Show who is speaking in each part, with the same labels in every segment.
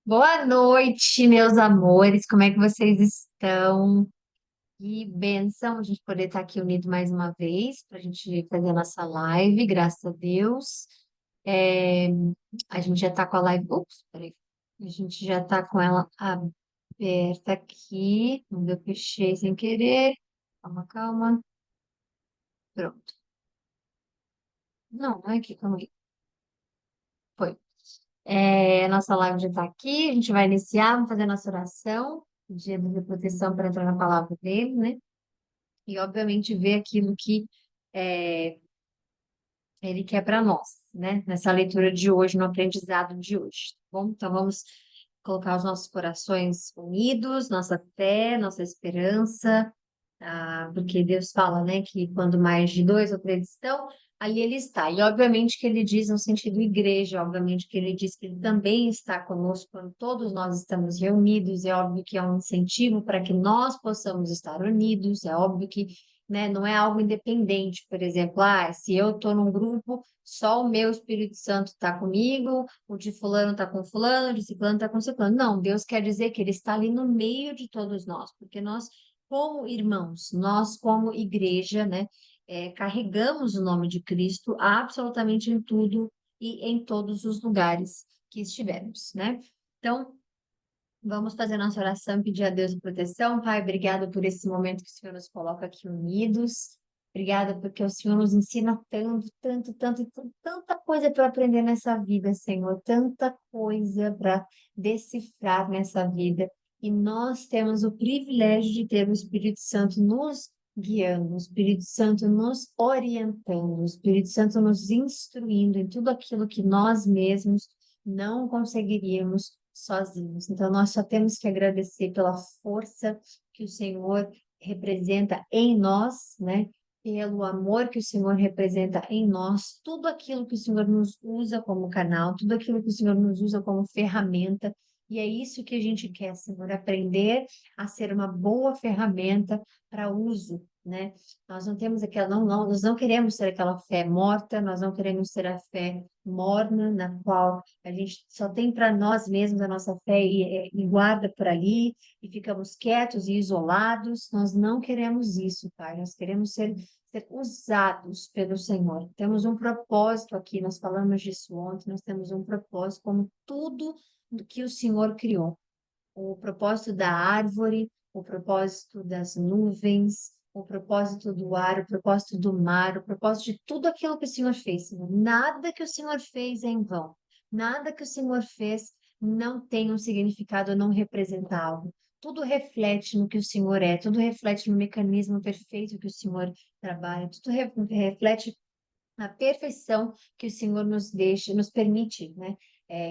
Speaker 1: Boa noite, meus amores. Como é que vocês estão? Que bênção a gente poder estar aqui unido mais uma vez para a gente fazer a nossa live, graças a Deus. É, a gente já está com a live. Ups, peraí. A gente já está com ela aberta aqui. Não eu fechei sem querer. Calma, calma. Pronto. Não é aqui, calma aí. Foi. A nossa live já está aqui. A gente vai iniciar, vamos fazer a nossa oração. Dia de proteção para entrar na palavra dele, né? E, obviamente, ver aquilo que é, ele quer para nós, né? Nessa leitura de hoje, no aprendizado de hoje. Tá bom? Então, vamos colocar os nossos corações unidos, nossa fé, nossa esperança, porque Deus fala, né, que quando mais de dois ou três estão, ali ele está. E, obviamente, que ele diz no sentido igreja, obviamente, que ele diz que ele também está conosco quando todos nós estamos reunidos. É óbvio que é um incentivo para que nós possamos estar unidos, é óbvio que né? Não é algo independente, por exemplo, se eu estou num grupo, só o meu Espírito Santo está comigo, o de fulano está com fulano, o de ciclano está com ciclano. Não, Deus quer dizer que Ele está ali no meio de todos nós, porque nós, como irmãos, nós, como igreja, né, carregamos o nome de Cristo absolutamente em tudo e em todos os lugares que estivermos, né? Então, vamos fazer nossa oração e pedir a Deus proteção. Pai, obrigada por esse momento que o Senhor nos coloca aqui unidos. Obrigada porque o Senhor nos ensina tanto, tanto, tanto, tanta coisa para aprender nessa vida, Senhor. Tanta coisa para decifrar nessa vida. E nós temos o privilégio de ter o Espírito Santo nos guiando, o Espírito Santo nos orientando, o Espírito Santo nos instruindo em tudo aquilo que nós mesmos não conseguiríamos sozinhos. Então, nós só temos que agradecer pela força que o Senhor representa em nós, né? Pelo amor que o Senhor representa em nós, tudo aquilo que o Senhor nos usa como canal, tudo aquilo que o Senhor nos usa como ferramenta. E é isso que a gente quer, Senhor, aprender a ser uma boa ferramenta para uso, né? Nós não temos aquela, nós não queremos ser aquela fé morta, nós não queremos ser a fé morna, na qual a gente só tem para nós mesmos a nossa fé e guarda por ali e ficamos quietos e isolados. Nós não queremos isso, Pai. Nós queremos ser usados pelo Senhor. Temos um propósito aqui, nós falamos disso ontem, nós temos um propósito como tudo que o Senhor criou o propósito da árvore, o propósito das nuvens, o propósito do ar, o propósito do mar, o propósito de tudo aquilo que o Senhor fez, Senhor. Nada que o Senhor fez é em vão. Nada que o Senhor fez não tem um significado, não representa algo. Tudo reflete no que o Senhor é, tudo reflete no mecanismo perfeito que o Senhor trabalha, tudo reflete na perfeição que o Senhor nos deixa, nos permite, né,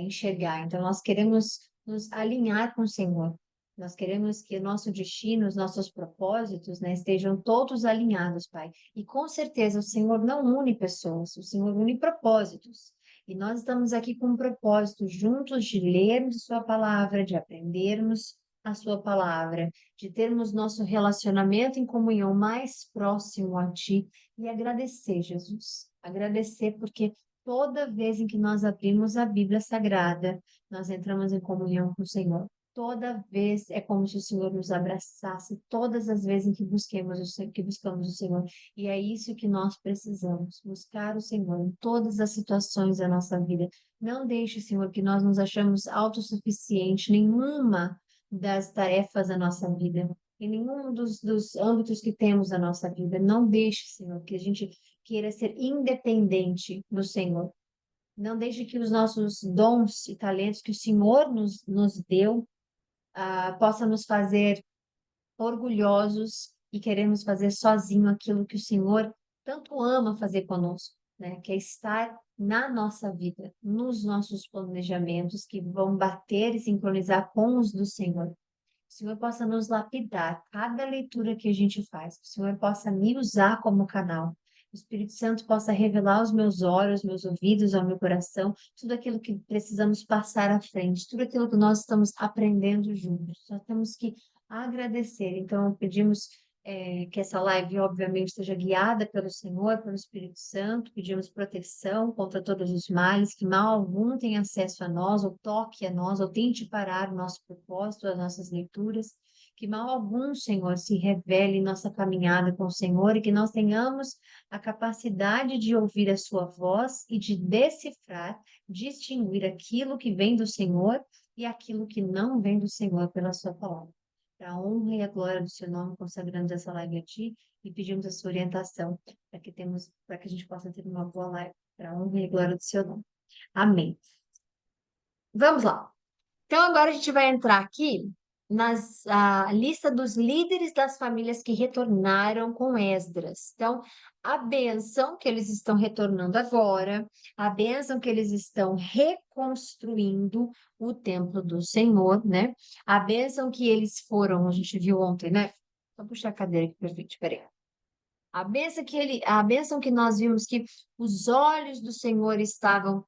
Speaker 1: enxergar. Então, nós queremos nos alinhar com o Senhor. Nós queremos que o nosso destino, os nossos propósitos, né, estejam todos alinhados, Pai. E com certeza o Senhor não une pessoas, o Senhor une propósitos. E nós estamos aqui com um propósito juntos de lermos Sua palavra, de aprendermos a Sua palavra, de termos nosso relacionamento em comunhão mais próximo a Ti e agradecer, Jesus. Agradecer porque toda vez em que nós abrimos a Bíblia Sagrada, nós entramos em comunhão com o Senhor. Toda vez é como se o Senhor nos abraçasse, todas as vezes em que que buscamos o Senhor. E é isso que nós precisamos, buscar o Senhor em todas as situações da nossa vida. Não deixe, Senhor, que nós nos achamos autossuficientes, nenhuma das tarefas da nossa vida em nenhum dos âmbitos que temos na nossa vida. Não deixe, Senhor, que a gente queira ser independente do Senhor. Não deixe que os nossos dons e talentos que o Senhor nos deu, possa nos fazer orgulhosos e queremos fazer sozinho aquilo que o Senhor tanto ama fazer conosco, né? Que é estar na nossa vida, nos nossos planejamentos que vão bater e sincronizar com os do Senhor. Que o Senhor possa nos lapidar cada leitura que a gente faz, que o Senhor possa me usar como canal. O Espírito Santo possa revelar aos meus olhos, aos meus ouvidos, ao meu coração, tudo aquilo que precisamos passar à frente, tudo aquilo que nós estamos aprendendo juntos. Só temos que agradecer. Então, pedimos que essa live, obviamente, seja guiada pelo Senhor, pelo Espírito Santo. Pedimos proteção contra todos os males, que mal algum tenha acesso a nós, ou toque a nós, ou tente parar o nosso propósito, as nossas leituras. Que mal algum, Senhor, se revele em nossa caminhada com o Senhor e que nós tenhamos a capacidade de ouvir a Sua voz e de decifrar, distinguir aquilo que vem do Senhor e aquilo que não vem do Senhor pela Sua palavra. Para a honra e a glória do seu nome, consagramos essa live a Ti e pedimos a sua orientação para que a gente possa ter uma boa live, para a honra e a glória do seu nome. Amém. Vamos lá. Então, agora a gente vai entrar aqui na lista dos líderes das famílias que retornaram com Esdras. Então, a bênção que eles estão retornando agora, a bênção que eles estão reconstruindo o templo do Senhor, né? A bênção que eles foram, a gente viu ontem, né? Vou puxar a cadeira aqui para frente, peraí. A bênção que nós vimos que os olhos do Senhor estavam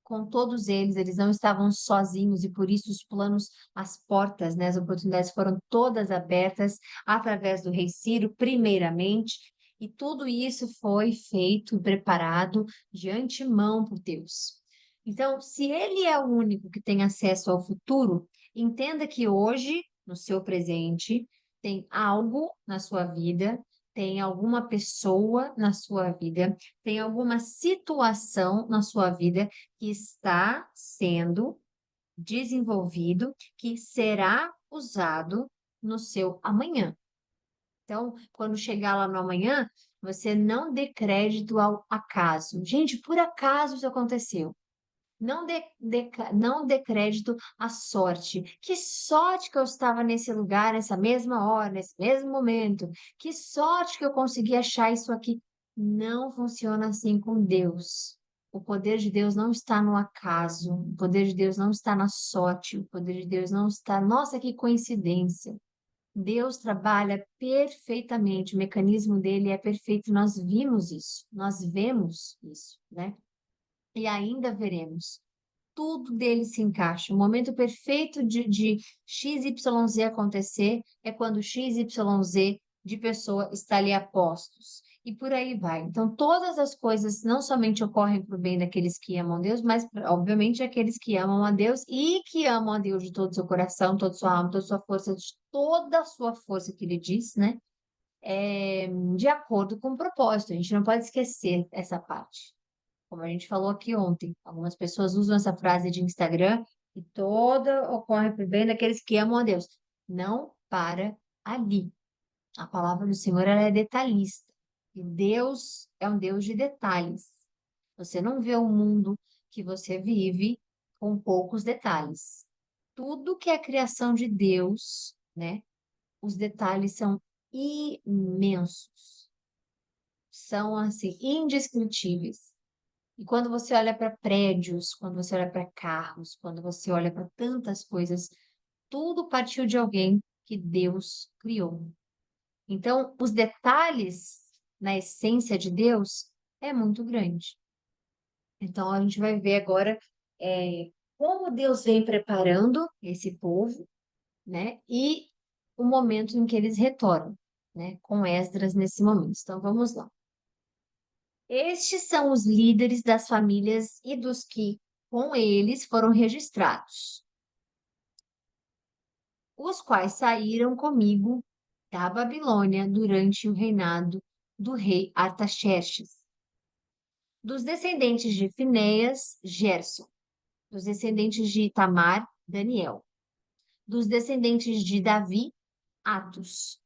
Speaker 1: com todos eles, eles não estavam sozinhos e por isso os planos, as portas, né, as oportunidades foram todas abertas através do rei Ciro, primeiramente, e tudo isso foi feito e preparado de antemão por Deus. Então, se ele é o único que tem acesso ao futuro, entenda que hoje, no seu presente, tem algo na sua vida, tem alguma pessoa na sua vida, tem alguma situação na sua vida que está sendo desenvolvido, que será usado no seu amanhã. Então, quando chegar lá no amanhã, você não dê crédito ao acaso. Gente, por acaso isso aconteceu. Não dê crédito à sorte. Que sorte que eu estava nesse lugar, nessa mesma hora, nesse mesmo momento. Que sorte que eu consegui achar isso aqui. Não funciona assim com Deus. O poder de Deus não está no acaso. O poder de Deus não está na sorte. O poder de Deus não está. Nossa, que coincidência! Deus trabalha perfeitamente. O mecanismo dele é perfeito. Nós vimos isso. Nós vemos isso, né? E ainda veremos. Tudo dele se encaixa. O momento perfeito de XYZ acontecer é quando XYZ de pessoa está ali a postos. E por aí vai. Então, todas as coisas não somente ocorrem para o bem daqueles que amam a Deus, mas, obviamente, aqueles que amam a Deus e que amam a Deus de todo o seu coração, toda a sua alma, toda a sua força, de toda a sua força que ele diz, né? De acordo com o propósito. A gente não pode esquecer essa parte. Como a gente falou aqui ontem, algumas pessoas usam essa frase de Instagram e toda ocorre para o bem daqueles que amam a Deus. Não para ali. A palavra do Senhor ela é detalhista. E Deus é um Deus de detalhes. Você não vê o mundo que você vive com poucos detalhes. Tudo que é criação de Deus, né? Os detalhes são imensos. São assim indescritíveis. E quando você olha para prédios, quando você olha para carros, quando você olha para tantas coisas, tudo partiu de alguém que Deus criou. Então, os detalhes na essência de Deus é muito grande. Então, a gente vai ver agora como Deus vem preparando esse povo, né? E o momento em que eles retornam, né? Com Esdras nesse momento. Então, vamos lá. Estes são os líderes das famílias e dos que com eles foram registrados, os quais saíram comigo da Babilônia durante o reinado do rei Artaxerxes. Dos descendentes de Finéias, Gerson. Dos descendentes de Itamar, Daniel. Dos descendentes de Davi, Atos,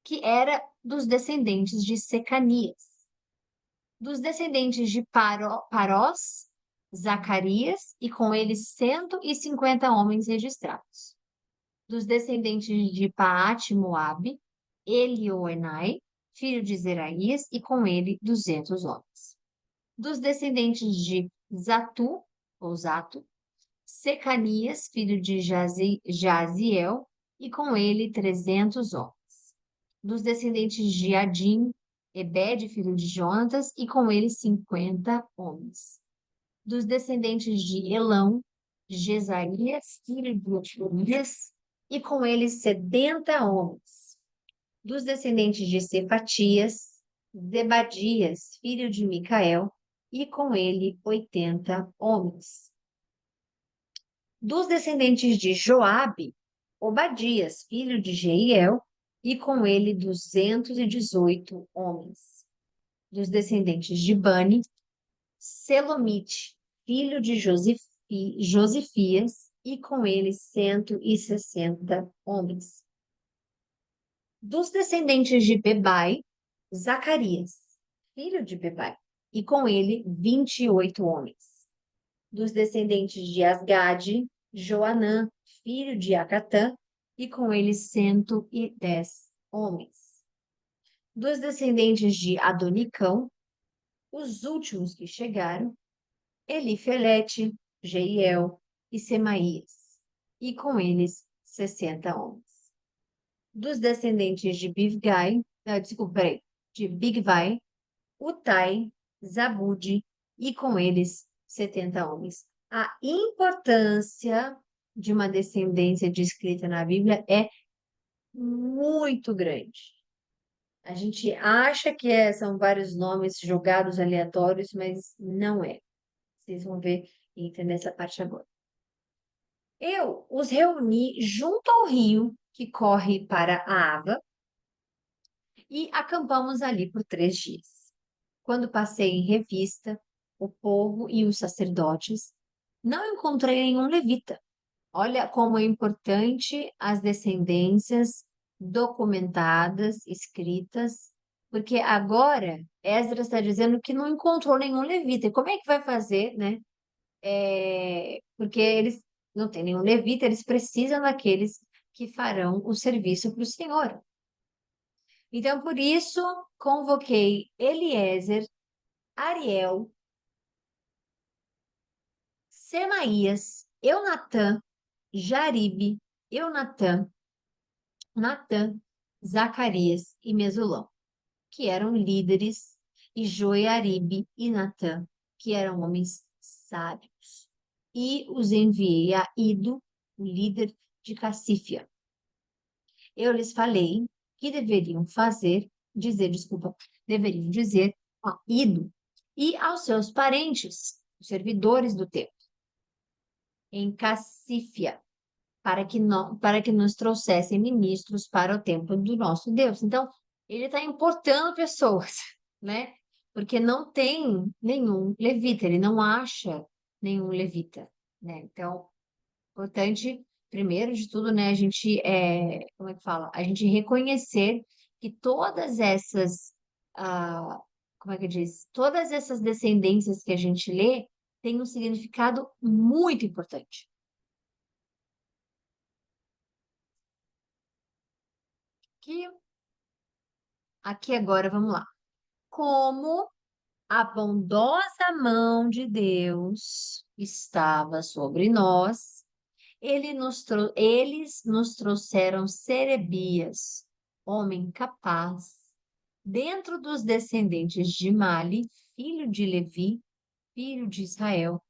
Speaker 1: que era dos descendentes de Secanias. Dos descendentes de Parós, Zacarias, e com eles 150 homens registrados. Dos descendentes de Paate, Moabe, Elioenai, filho de Zeraías, e com ele 200 homens. Dos descendentes de Zatu, ou Zato, Secanias, filho de Jaziel, e com ele 300 homens. Dos descendentes de Adim, Ebed, filho de Jonatas, e com ele 50 homens. Dos descendentes de Elão, Jezarias, filho de Urias, e com ele 70 homens. Dos descendentes de Cefatias, Zebadias, filho de Micael, e com ele 80 homens. Dos descendentes de Joabe, Obadias, filho de Jeiel, e com ele 218 homens. Dos descendentes de Bani, Selomite, filho de Josifias, e com ele 160 homens. Dos descendentes de Bebai, Zacarias, filho de Bebai, e com ele 28 homens. Dos descendentes de Asgade, Joanã, filho de Acatã, e com ele 110 homens. Dos descendentes de Adonicão, os últimos que chegaram, Elifelete, Jeiel e Semaías, e com eles 60 homens. Dos descendentes de de Bigvai, Utai, Zabude, e com eles 70 homens. A importância de uma descendência descrita na Bíblia é muito grande. A gente acha que são vários nomes jogados aleatórios, mas não é. Vocês vão ver e entender essa parte agora. Eu os reuni junto ao rio que corre para a Ava e acampamos ali por 3 dias. Quando passei em revista o povo e os sacerdotes, não encontrei nenhum levita. Olha como é importante as descendências documentadas, escritas, porque agora Esdras está dizendo que não encontrou nenhum levita. E como é que vai fazer, né? Porque eles não têm nenhum levita, eles precisam daqueles que farão o serviço para o Senhor. Então, por isso, convoquei Eliezer, Ariel, Semaías, Eunatã, Jaribe, Eunatã, Natã, Zacarias e Mesulão, que eram líderes, e Joiaribe e Natã, que eram homens sábios. E os enviei a Ido, o líder de Cassífia. Eu lhes falei que deveriam dizer a Ido e aos seus parentes, os servidores do templo, em Cassífia, para que nos trouxessem ministros para o templo do nosso Deus. Então, ele está importando pessoas, né? Porque não tem nenhum levita, ele não acha nenhum levita, né? Então, importante, primeiro de tudo, né, como é que fala? A gente reconhecer que todas essas, ah, como é que diz? Todas essas descendências que a gente lê têm um significado muito importante. Que aqui agora, vamos lá. Como a bondosa mão de Deus estava sobre nós, eles nos trouxeram Serebias, homem capaz, dentro dos descendentes de Mali, filho de Levi, filho de Israel,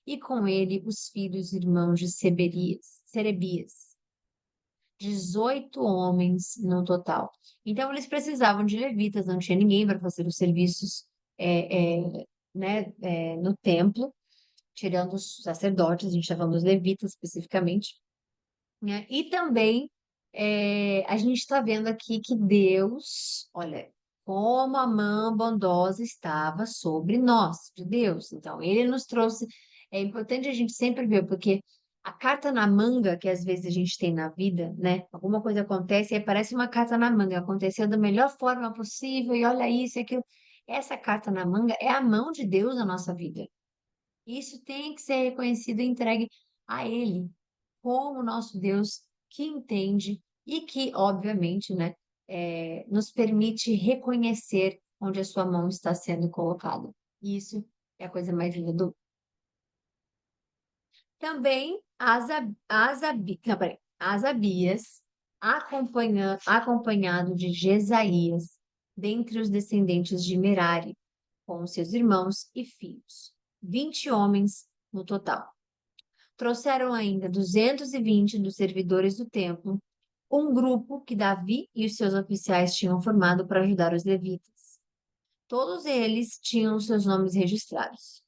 Speaker 1: e com ele os filhos e irmãos de Serebias, 18 homens no total. Então, eles precisavam de levitas, não tinha ninguém para fazer os serviços né, no templo, tirando os sacerdotes, a gente está falando dos levitas especificamente, né? E também a gente está vendo aqui que Deus, olha, como a mão bondosa estava sobre nós, de Deus. Então, ele nos trouxe. É importante a gente sempre ver, porque a carta na manga que às vezes a gente tem na vida, né? Alguma coisa acontece e aí parece uma carta na manga, aconteceu da melhor forma possível, e olha isso e aquilo. Essa carta na manga é a mão de Deus na nossa vida. Isso tem que ser reconhecido e entregue a Ele como nosso Deus que entende e que, obviamente, né, nos permite reconhecer onde a sua mão está sendo colocada. Isso é a coisa mais linda do. Também Asabias, acompanhado de Jesaías, dentre os descendentes de Merari, com seus irmãos e filhos, 20 homens no total. Trouxeram ainda 220 dos servidores do templo, um grupo que Davi e os seus oficiais tinham formado para ajudar os levitas. Todos eles tinham seus nomes registrados.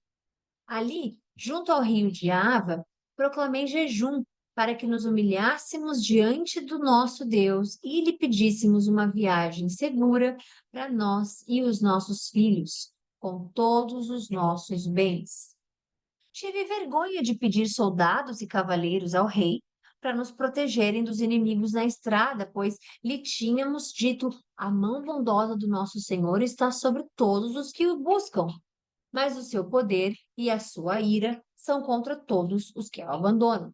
Speaker 1: Ali, junto ao rio de Ava, proclamei jejum para que nos humilhássemos diante do nosso Deus e lhe pedíssemos uma viagem segura para nós e os nossos filhos, com todos os nossos bens. Tive vergonha de pedir soldados e cavaleiros ao rei para nos protegerem dos inimigos na estrada, pois lhe tínhamos dito: a mão bondosa do nosso Senhor está sobre todos os que o buscam, mas o seu poder e a sua ira são contra todos os que o abandonam.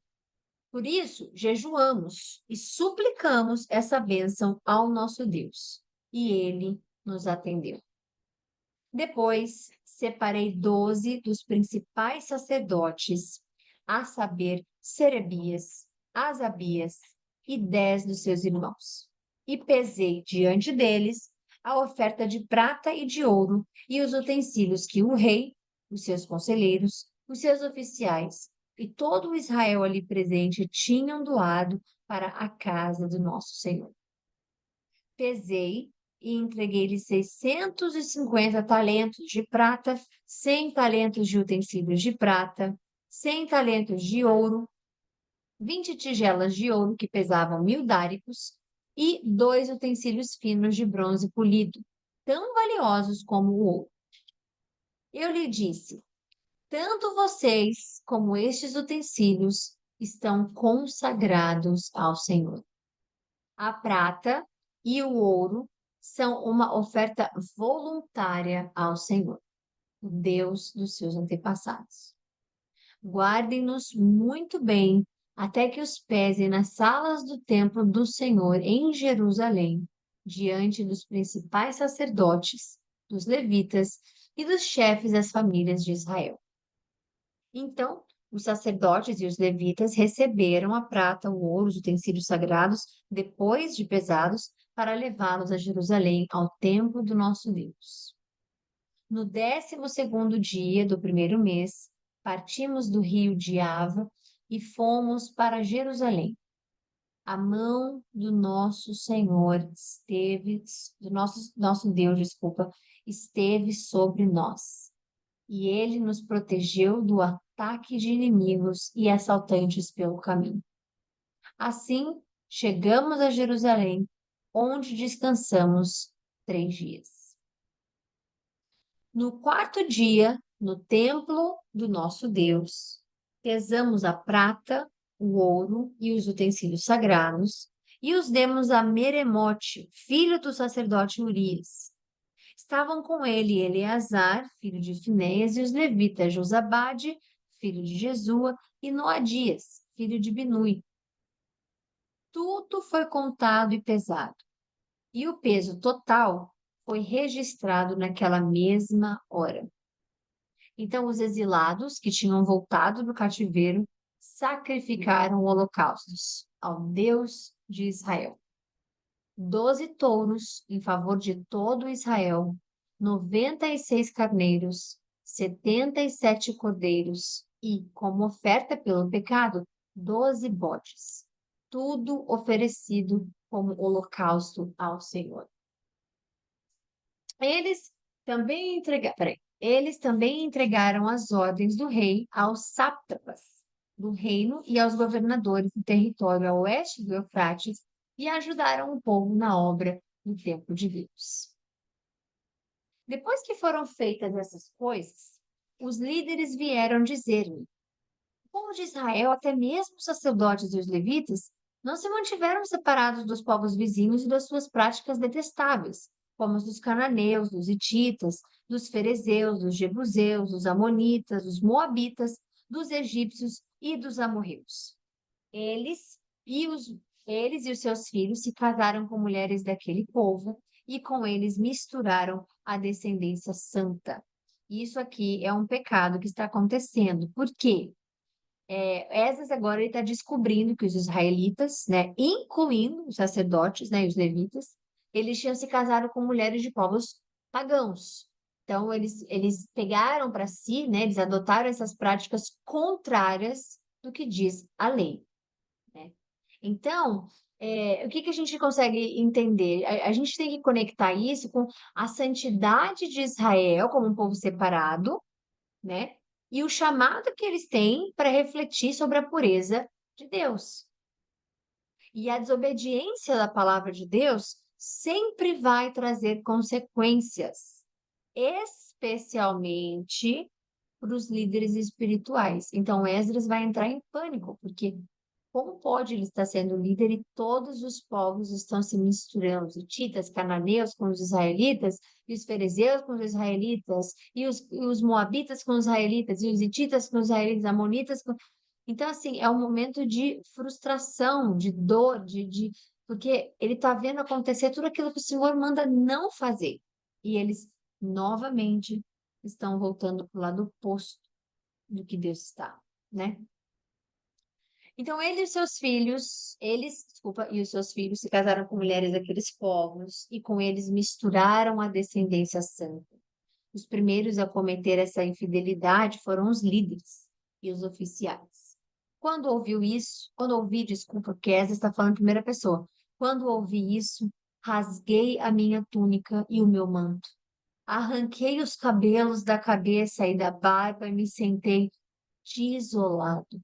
Speaker 1: Por isso, jejuamos e suplicamos essa bênção ao nosso Deus, e ele nos atendeu. Depois, separei 12 dos principais sacerdotes, a saber, Serebias, Asabias e 10 dos seus irmãos. E pesei diante deles a oferta de prata e de ouro e os utensílios que o rei, os seus conselheiros, os seus oficiais e todo o Israel ali presente tinham doado para a casa do nosso Senhor. Pesei e entreguei-lhe 650 talentos de prata, 100 talentos de utensílios de prata, 100 talentos de ouro, 20 tigelas de ouro que pesavam 1.000 dáricos e 2 utensílios finos de bronze polido, tão valiosos como o ouro. Eu lhe disse: tanto vocês como estes utensílios estão consagrados ao Senhor. A prata e o ouro são uma oferta voluntária ao Senhor, o Deus dos seus antepassados. Guardem-nos muito bem até que os pesem nas salas do templo do Senhor em Jerusalém, diante dos principais sacerdotes, dos levitas e dos chefes das famílias de Israel. Então, os sacerdotes e os levitas receberam a prata, o ouro, os utensílios sagrados, depois de pesados, para levá-los a Jerusalém, ao templo do nosso Deus. No 12º dia do primeiro mês, partimos do rio de Ava e fomos para Jerusalém. A mão do nosso Senhor esteve, do nosso Deus, desculpa, esteve sobre nós. E ele nos protegeu do ataque de inimigos e assaltantes pelo caminho. Assim, chegamos a Jerusalém, onde descansamos 3 dias. No quarto dia, no templo do nosso Deus, pesamos a prata, o ouro e os utensílios sagrados e os demos a Meremote, filho do sacerdote Urias. Estavam com ele Eleazar, filho de Finéias, e os levitas Josabade, filho de Jesua, e Noadias, filho de Binui. Tudo foi contado e pesado, e o peso total foi registrado naquela mesma hora. Então os exilados que tinham voltado do cativeiro sacrificaram holocaustos ao Deus de Israel. 12 touros em favor de todo Israel, 96 carneiros, 77 cordeiros e, como oferta pelo pecado, 12 bodes. Tudo oferecido como holocausto ao Senhor. Eles também entregaram as ordens do rei aos sátrapas do reino e aos governadores do território a oeste do Eufrates e ajudaram o povo na obra do templo de Deus. Depois que foram feitas essas coisas, os líderes vieram dizer-me: o povo de Israel, até mesmo os sacerdotes e os levitas, não se mantiveram separados dos povos vizinhos e das suas práticas detestáveis, como as dos cananeus, dos hititas, dos ferezeus, dos jebuseus, dos amonitas, dos moabitas, dos egípcios e dos amorreus. Eles e os seus filhos se casaram com mulheres daquele povo e com eles misturaram a descendência santa. Isso aqui é um pecado que está acontecendo. Por quê? Esdras agora ele está descobrindo que os israelitas, né, incluindo os sacerdotes, né, e os levitas, eles tinham se casado com mulheres de povos pagãos. Então, eles pegaram para si, né, eles adotaram essas práticas contrárias do que diz a lei, né? Então, o que que a gente consegue entender? A gente tem que conectar isso com a santidade de Israel como um povo separado, né? E o chamado que eles têm para refletir sobre a pureza de Deus. E a desobediência da palavra de Deus sempre vai trazer consequências, especialmente para os líderes espirituais. Então, Esdras vai entrar em pânico, porque como pode ele estar sendo líder e todos os povos estão se misturando, os hititas, cananeus com os israelitas, e os fariseus com os israelitas, e os moabitas com os israelitas, e os hititas com os israelitas, amonitas com... Então, assim, é um momento de frustração, de dor, porque ele está vendo acontecer tudo aquilo que o Senhor manda não fazer. E eles, novamente, estão voltando para o lado oposto do que Deus está, né? Então, ele e os seus filhos, eles, desculpa, e os seus filhos se casaram com mulheres daqueles povos e com eles misturaram a descendência santa. Os primeiros a cometer essa infidelidade foram os líderes e os oficiais. Desculpa, porque essa está falando em primeira pessoa. Quando ouvi isso, rasguei a minha túnica e o meu manto. Arranquei os cabelos da cabeça e da barba e me sentei desolado.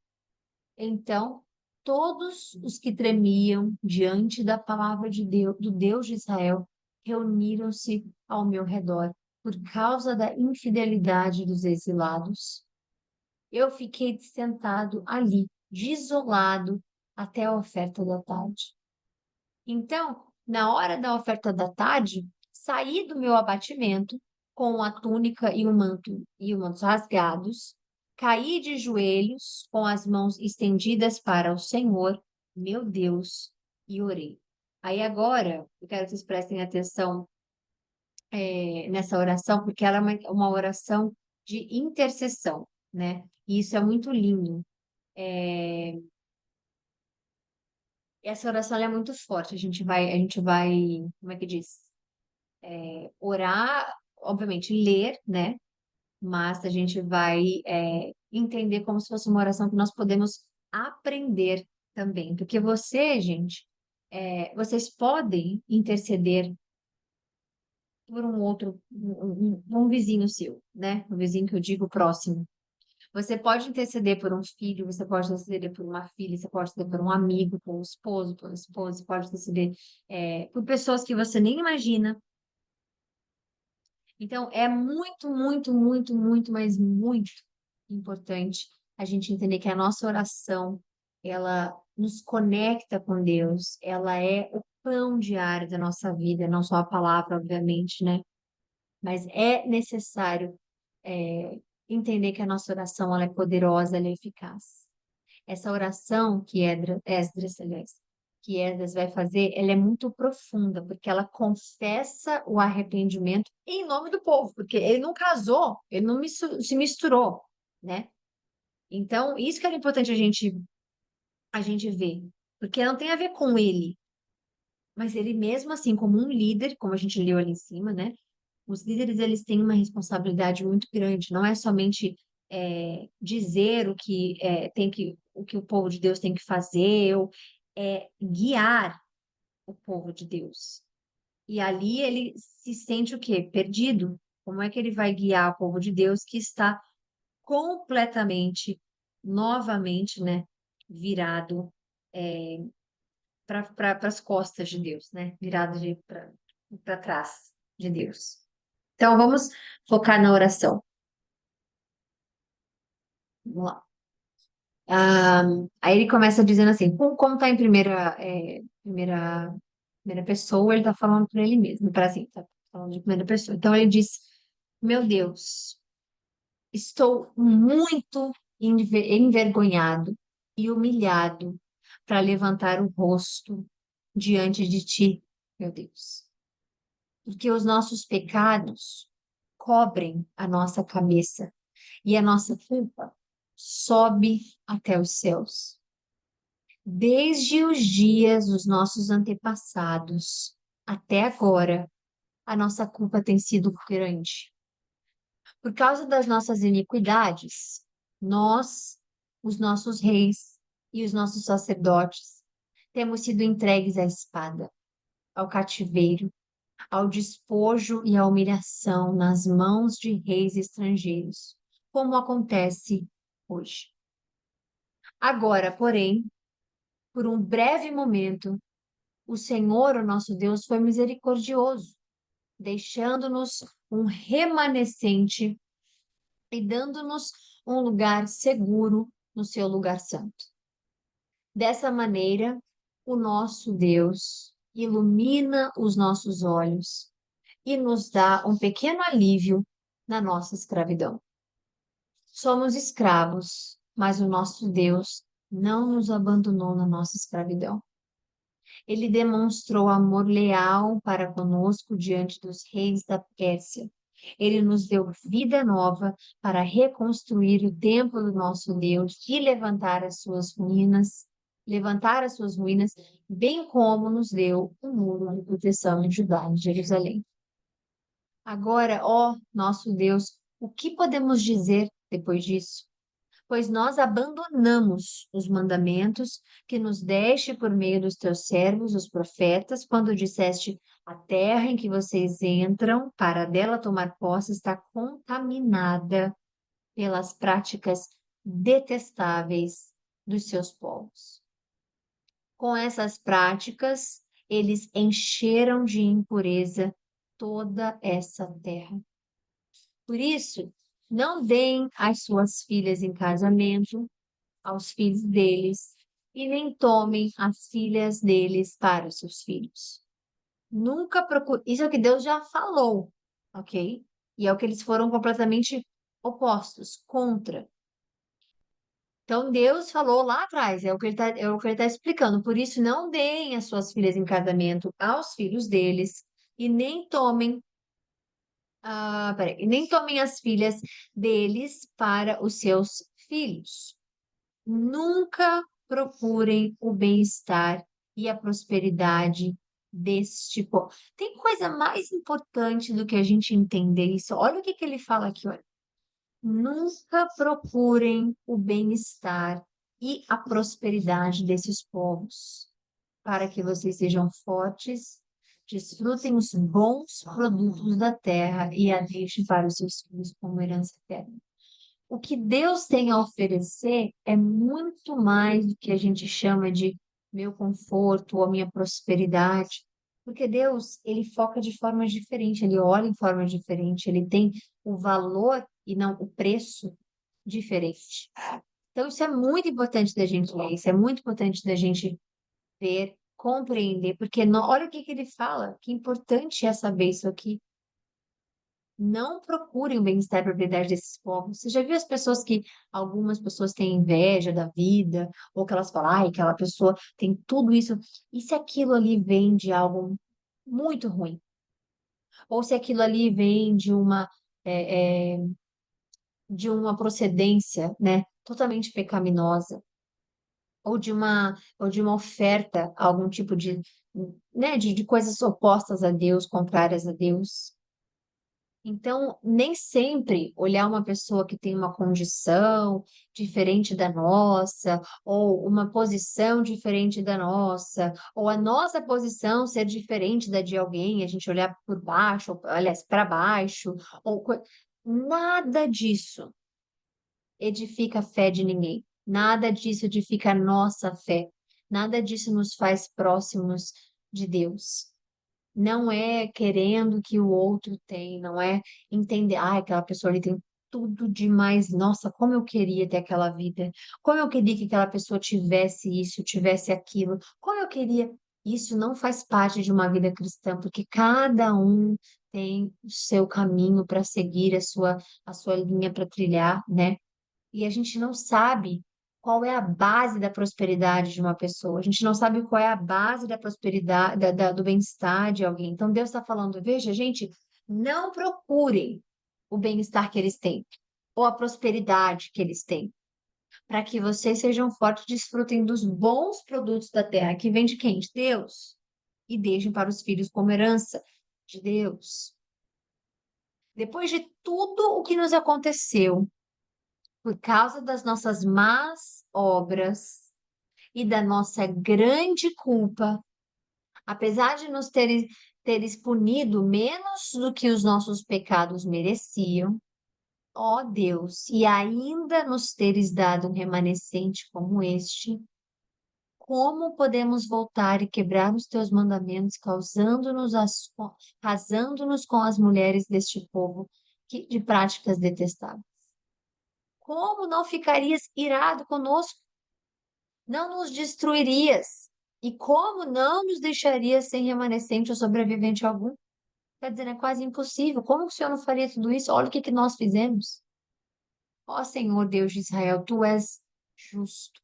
Speaker 1: Então, todos os que tremiam diante da palavra de Deus, do Deus de Israel, reuniram-se ao meu redor por causa da infidelidade dos exilados. Eu fiquei sentado ali, desolado, até a oferta da tarde. Então, na hora da oferta da tarde, saí do meu abatimento com a túnica e o manto rasgados, caí de joelhos com as mãos estendidas para o Senhor, meu Deus, e orei. Aí agora, eu quero que vocês prestem atenção nessa oração, porque ela é uma oração de intercessão, né? E isso é muito lindo. É, Essa oração ela é muito forte. A gente vai, como é que diz? Orar, obviamente, ler, né? Mas a gente vai entender como se fosse uma oração que nós podemos aprender também. Porque gente, vocês podem interceder por um outro, um vizinho seu, né? Um vizinho que eu digo próximo. Você pode interceder por um filho, você pode interceder por uma filha, você pode interceder por um amigo, por um esposo, por uma esposa, você pode interceder por pessoas que você nem imagina. Então, é muito, muito, muito, muito, mas muito importante a gente entender que a nossa oração, ela nos conecta com Deus, ela é o pão diário da nossa vida, não só a palavra, obviamente, né? Mas é necessário entender que a nossa oração, ela é poderosa, ela é eficaz. Essa oração que Esdras vai fazer, ela é muito profunda, porque ela confessa o arrependimento em nome do povo, porque ele não casou, ele não se misturou, né? Então, isso que era importante a gente ver, porque não tem a ver com ele, mas ele mesmo assim, como um líder, como a gente leu ali em cima, né? Os líderes, eles têm uma responsabilidade muito grande, não é somente dizer o que o povo de Deus tem que fazer, ou guiar o povo de Deus. E ali ele se sente o quê? Perdido. Como é que ele vai guiar o povo de Deus que está completamente, novamente, né, virado para as costas de Deus, né? Virado para trás de Deus. Então, vamos focar na oração. Vamos lá. Ah, aí ele começa dizendo assim, como está em primeira pessoa, ele está falando para ele mesmo, para assim, tá falando de primeira pessoa. Então ele diz, meu Deus, estou muito envergonhado e humilhado para levantar o rosto diante de ti, meu Deus, porque os nossos pecados cobrem a nossa cabeça e a nossa culpa sobe até os céus. Desde os dias dos nossos antepassados até agora, a nossa culpa tem sido grande. Por causa das nossas iniquidades, nós, os nossos reis e os nossos sacerdotes, Temos sido entregues à espada, ao cativeiro, ao despojo e à humilhação nas mãos de reis estrangeiros, como acontece hoje. Agora, porém, por um breve momento, o Senhor, o nosso Deus, foi misericordioso, deixando-nos um remanescente e dando-nos um lugar seguro no seu lugar santo. Dessa maneira, o nosso Deus ilumina os nossos olhos e nos dá um pequeno alívio na nossa escravidão. Somos escravos, mas o nosso Deus não nos abandonou na nossa escravidão. Ele demonstrou amor leal para conosco diante dos reis da Pérsia. Ele nos deu vida nova para reconstruir o templo do nosso Deus e levantar as suas ruínas, bem como nos deu um muro de proteção em Judá, em Jerusalém. Agora, ó nosso Deus, o que podemos dizer depois disso? Pois nós abandonamos os mandamentos que nos deste por meio dos teus servos, os profetas, quando disseste: a terra em que vocês entram para dela tomar posse está contaminada pelas práticas detestáveis dos seus povos. Com essas práticas, eles encheram de impureza toda essa terra. Por isso, não deem as suas filhas em casamento aos filhos deles, e nem tomem as filhas deles para os seus filhos. Nunca procure. Isso é o que Deus já falou, ok? E é o que eles foram completamente opostos, contra. Então Deus falou lá atrás, é o que ele tá explicando. Por isso, não deem as suas filhas em casamento aos filhos deles, e nem tomem. E nem tomem as filhas deles para os seus filhos. Nunca procurem o bem-estar e a prosperidade deste povo. Tem coisa mais importante do que a gente entender isso? Olha o que que ele fala aqui, olha. Nunca procurem o bem-estar e a prosperidade desses povos, para que vocês sejam fortes, desfrutem os bons produtos da terra e a deixem para os seus filhos como herança eterna. O que Deus tem a oferecer é muito mais do que a gente chama de meu conforto ou a minha prosperidade. Porque Deus, ele foca de forma diferente, ele olha em forma diferente, ele tem o valor e não o preço diferente. Então, isso é muito importante da gente ler, isso é muito importante da gente ver, compreender, porque olha o que que ele fala, que importante é saber isso aqui. Não procurem o bem-estar e a propriedade desses povos. Você já viu as pessoas que algumas pessoas têm inveja da vida, ou que elas falam, ai, aquela pessoa tem tudo isso, e se aquilo ali vem de algo muito ruim? Ou se aquilo ali vem é, é, de uma procedência, né, totalmente pecaminosa, ou de uma oferta, algum tipo né, de coisas opostas a Deus, contrárias a Deus. Então, nem sempre olhar uma pessoa que tem uma condição diferente da nossa, ou uma posição diferente da nossa, ou a nossa posição ser diferente da de alguém, a gente olhar por baixo, ou, aliás, para baixo, nada disso edifica a fé de ninguém. Nada disso edifica a nossa fé. Nada disso nos faz próximos de Deus. Não é querendo que o outro tem, não é entender, ah, aquela pessoa ali tem tudo demais. Nossa, como eu queria ter aquela vida. Como eu queria que aquela pessoa tivesse isso, tivesse aquilo. Como eu queria. Isso não faz parte de uma vida cristã, porque cada um tem o seu caminho para seguir, a sua linha para trilhar, né? E a gente não sabe qual é a base da prosperidade de uma pessoa. A gente não sabe qual é a base da prosperidade, do bem-estar de alguém. Então Deus está falando, veja, gente, não procurem o bem-estar que eles têm ou a prosperidade que eles têm, para que vocês sejam fortes e desfrutem dos bons produtos da terra, que vem de quem? De Deus. E deixem para os filhos como herança de Deus. Depois de tudo o que nos aconteceu, por causa das nossas más obras, e da nossa grande culpa, apesar de nos teres punido menos do que os nossos pecados mereciam, ó Deus, e ainda nos teres dado um remanescente como este, como podemos voltar e quebrar os teus mandamentos, casando-nos com as mulheres deste povo de práticas detestáveis? Como não ficarias irado conosco? Não nos destruirias? E como não nos deixarias sem remanescente ou sobrevivente algum? Quer dizer, é quase impossível. Como que o Senhor não faria tudo isso? Olha o que que nós fizemos. Ó Senhor Deus de Israel, tu és justo.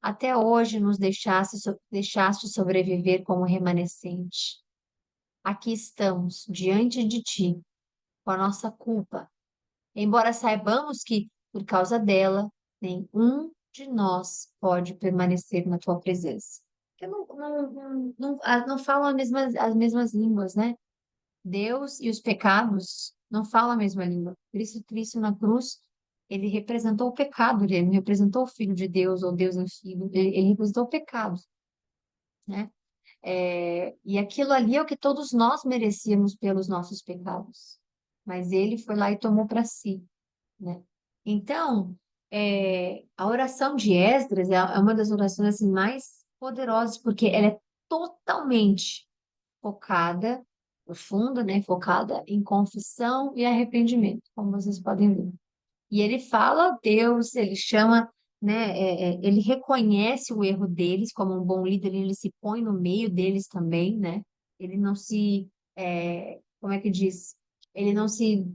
Speaker 1: Até hoje nos deixaste sobreviver como remanescente. Aqui estamos, diante de ti, com a nossa culpa, embora saibamos que, por causa dela, nenhum de nós pode permanecer na tua presença. Porque não falam as mesmas línguas, né? Deus e os pecados não falam a mesma língua. Cristo na cruz, ele representou o pecado, ele não representou o Filho de Deus ou Deus em Filho, ele representou o pecado, né? E aquilo ali é o que todos nós merecíamos pelos nossos pecados. Mas ele foi lá e tomou para si, né? Então, a oração de Esdras é uma das orações assim, mais poderosas, porque ela é totalmente focada, profunda, né? Focada em confissão e arrependimento, como vocês podem ver. E ele fala a Deus, ele chama, né? Ele reconhece o erro deles como um bom líder, ele se põe no meio deles também, né? Ele não se, como é que diz? Ele não se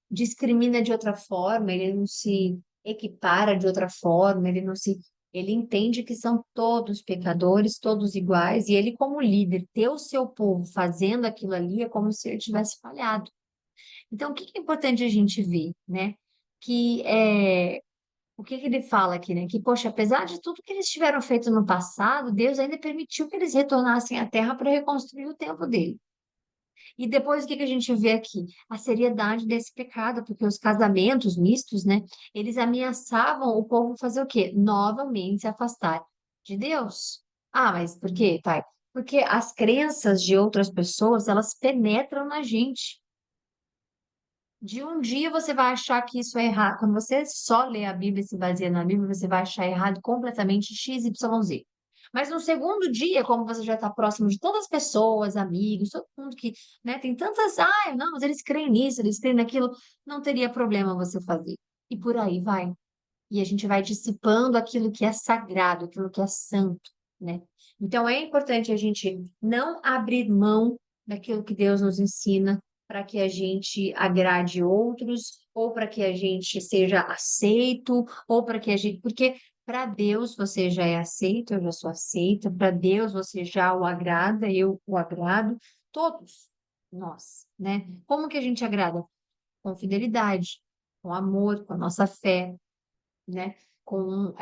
Speaker 1: discrimina de outra forma, ele não se equipara de outra forma, ele entende que são todos pecadores, todos iguais, e ele como líder, ter o seu povo fazendo aquilo ali é como se ele tivesse falhado. Então, o que que é importante a gente ver, né? O que que ele fala aqui, né? Que, poxa, apesar de tudo que eles tiveram feito no passado, Deus ainda permitiu que eles retornassem à terra para reconstruir o templo dele. E depois, o que que a gente vê aqui? A seriedade desse pecado, porque os casamentos mistos, né? Eles ameaçavam o povo fazer o quê? Novamente se afastar de Deus. Ah, mas por quê, pai? Porque as crenças de outras pessoas, elas penetram na gente. De um dia você vai achar que isso é errado. Quando você só lê a Bíblia e se baseia na Bíblia, você vai achar errado completamente X, Y, Z. Mas no segundo dia, como você já está próximo de todas as pessoas, amigos, todo mundo que, né, tem tantas, não, mas eles creem nisso, eles creem naquilo, não teria problema você fazer. E por aí vai. E a gente vai dissipando aquilo que é sagrado, aquilo que é santo, né? Então é importante a gente não abrir mão daquilo que Deus nos ensina para que a gente agrade outros, ou para que a gente seja aceito, ou para que a gente. Porque para Deus você já é aceito, eu já sou aceita, para Deus você já o agrada, eu o agrado, todos nós, né? Como que a gente agrada? Com fidelidade, com amor, com a nossa fé, né? Com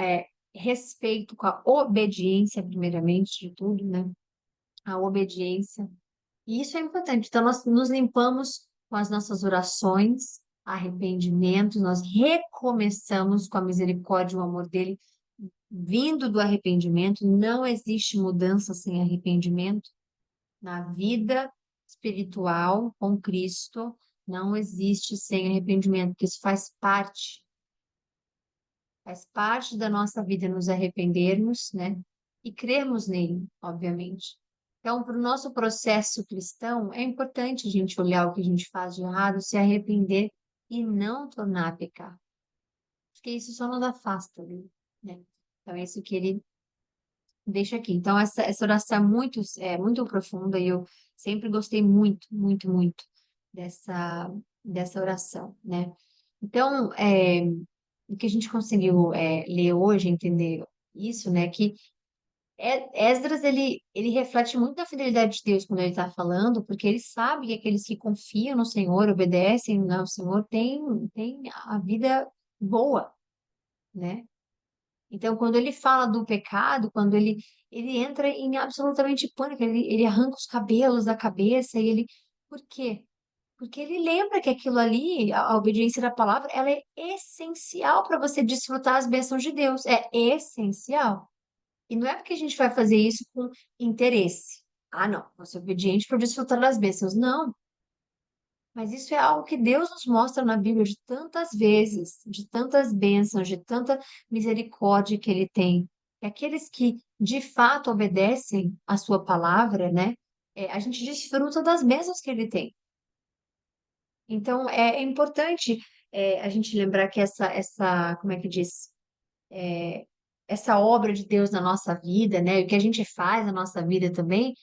Speaker 1: respeito, com a obediência, primeiramente de tudo, né? A obediência. E isso é importante. Então, nós nos limpamos com as nossas orações, arrependimentos, nós recomeçamos com a misericórdia e o amor dele, vindo do arrependimento. Não existe mudança sem arrependimento na vida espiritual com Cristo. Não existe sem arrependimento, porque isso faz parte da nossa vida nos arrependermos, né? E crermos nele, obviamente. Então, para o nosso processo cristão, é importante a gente olhar o que a gente faz de errado, se arrepender e não tornar a pecar. Porque isso só nos afasta dele, né? Então, é isso que ele deixa aqui. Então, essa oração é muito profunda e eu sempre gostei muito, muito, muito dessa oração, né? Então, o que a gente conseguiu ler hoje, entender isso, né? Que Esdras, ele reflete muito a fidelidade de Deus quando ele está falando, porque ele sabe que aqueles que confiam no Senhor, obedecem ao Senhor, têm a vida boa, né? Então, quando ele fala do pecado, quando ele entra em absolutamente pânico, ele arranca os cabelos da cabeça e ele... Por quê? Porque ele lembra que aquilo ali, a obediência da palavra, ela é essencial para você desfrutar as bênçãos de Deus. É essencial. E não é porque a gente vai fazer isso com interesse. Ah, não, vou ser obediente para desfrutar das bênçãos. Não, mas isso é algo que Deus nos mostra na Bíblia de tantas vezes, de tantas bênçãos, de tanta misericórdia que Ele tem. E aqueles que de fato obedecem a Sua palavra, né? A gente desfruta das bênçãos que Ele tem. Então, é importante a gente lembrar que como é que diz? Essa obra de Deus na nossa vida, né? O que a gente faz na nossa vida também,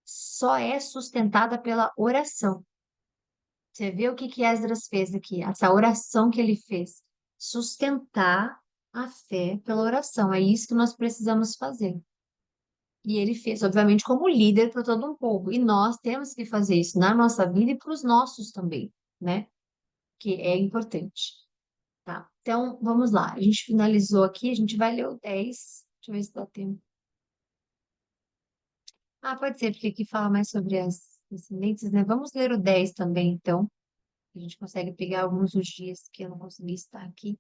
Speaker 1: só é sustentada pela oração. Você vê o que que Esdras fez aqui, essa oração que ele fez. Sustentar a fé pela oração. É isso que nós precisamos fazer. E ele fez, obviamente, como líder para todo um povo. E nós temos que fazer isso na nossa vida e para os nossos também, né? Que é importante. Tá? Então, vamos lá. A gente finalizou aqui, a gente vai ler o 10. Deixa eu ver se dá tempo. Ah, pode ser, porque aqui fala mais sobre as descendentes, né? Vamos ler o 10 também, então. A gente consegue pegar alguns dos dias que eu não consegui estar aqui.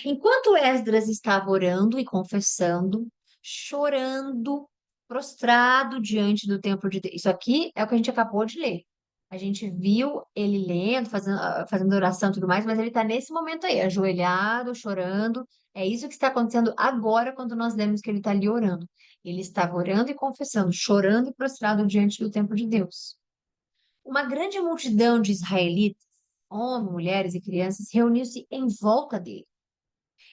Speaker 1: Enquanto Esdras estava orando e confessando, chorando, prostrado diante do templo de Deus. Isso aqui é o que a gente acabou de ler. A gente viu ele lendo, fazendo oração e tudo mais, mas ele está nesse momento aí, ajoelhado, chorando. É isso que está acontecendo agora quando nós lemos que ele está ali orando. Ele estava orando e confessando, chorando e prostrado diante do templo de Deus. Uma grande multidão de israelitas, homens, mulheres e crianças, reuniu-se em volta dele.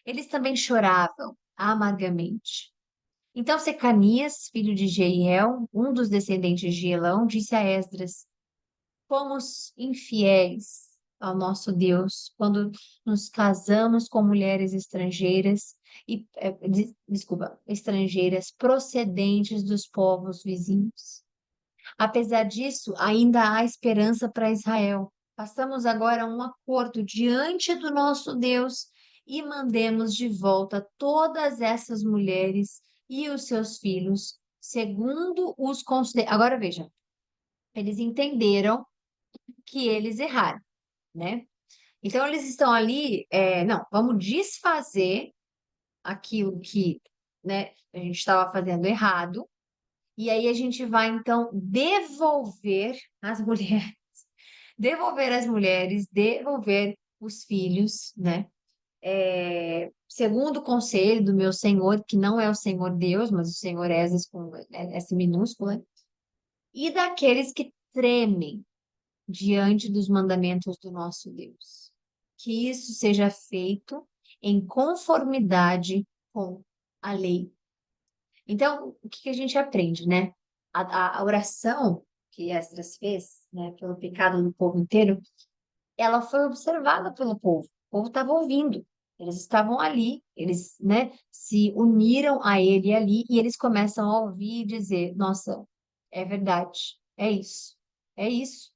Speaker 1: Eles também choravam amargamente. Então Secanias, filho de Jeiel, um dos descendentes de Elão, disse a Esdras: Fomos infiéis ao nosso Deus quando nos casamos com mulheres estrangeiras desculpa, estrangeiras procedentes dos povos vizinhos. Apesar disso, ainda há esperança para Israel. Façamos agora um acordo diante do nosso Deus e mandemos de volta todas essas mulheres e os seus filhos, segundo os conselhos. Agora veja, eles entenderam que eles erraram, né? Então eles estão ali, não, vamos desfazer aquilo que, né, a gente estava fazendo errado. E aí a gente vai então devolver as mulheres, devolver as mulheres, devolver os filhos, né? Segundo o conselho do meu Senhor, que não é o Senhor Deus, mas o Senhor Esdras com S minúscula, e daqueles que tremem diante dos mandamentos do nosso Deus. Que isso seja feito em conformidade com a lei. Então, o que que a gente aprende, né? A oração que Esdras fez, né, pelo pecado do povo inteiro, ela foi observada pelo povo. O povo estava ouvindo. Eles estavam ali, eles, né, se uniram a ele ali e eles começam a ouvir e dizer: Nossa, é verdade, é isso, é isso.